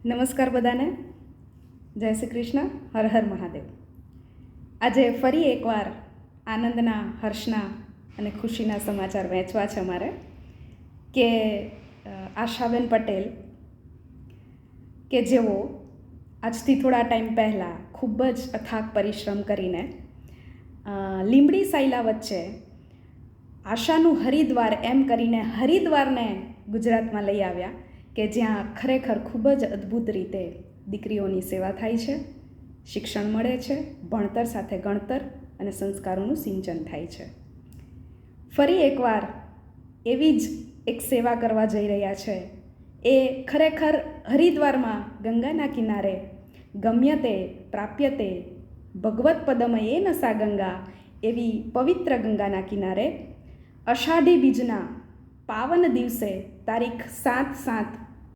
નમસ્કાર બધાને. જય શ્રી કૃષ્ણ. હર હર મહાદેવ. આજે ફરી એકવાર આનંદના, હર્ષના અને ખુશીના સમાચાર વહેંચવા છે મારે કે આશાબેન પટેલ કે જેઓ આજથી થોડા ટાઈમ પહેલાં ખૂબ જ અથાગ પરિશ્રમ કરીને લીંબડી સાયલા વચ્ચે આશાનું હરિદ્વાર એમ કરીને હરિદ્વારને ગુજરાતમાં લઈ આવ્યા કે જ્યાં ખરેખર ખૂબ જ અદ્ભુત રીતે દીકરીઓની સેવા થાય છે, શિક્ષણ મળે છે, ભણતર સાથે ગણતર અને સંસ્કારોનું સિંચન થાય છે. ફરી એકવાર એવી જ એક સેવા કરવા જઈ રહ્યા છે. એ ખરેખર હરિદ્વારમાં ગંગાના કિનારે ગમ્યતે પ્રાપ્યતે ભગવત પદમયે નસા ગંગા એવી પવિત્ર ગંગાના કિનારે અષાઢી બીજના પાવન દિવસે તારીખ 7/7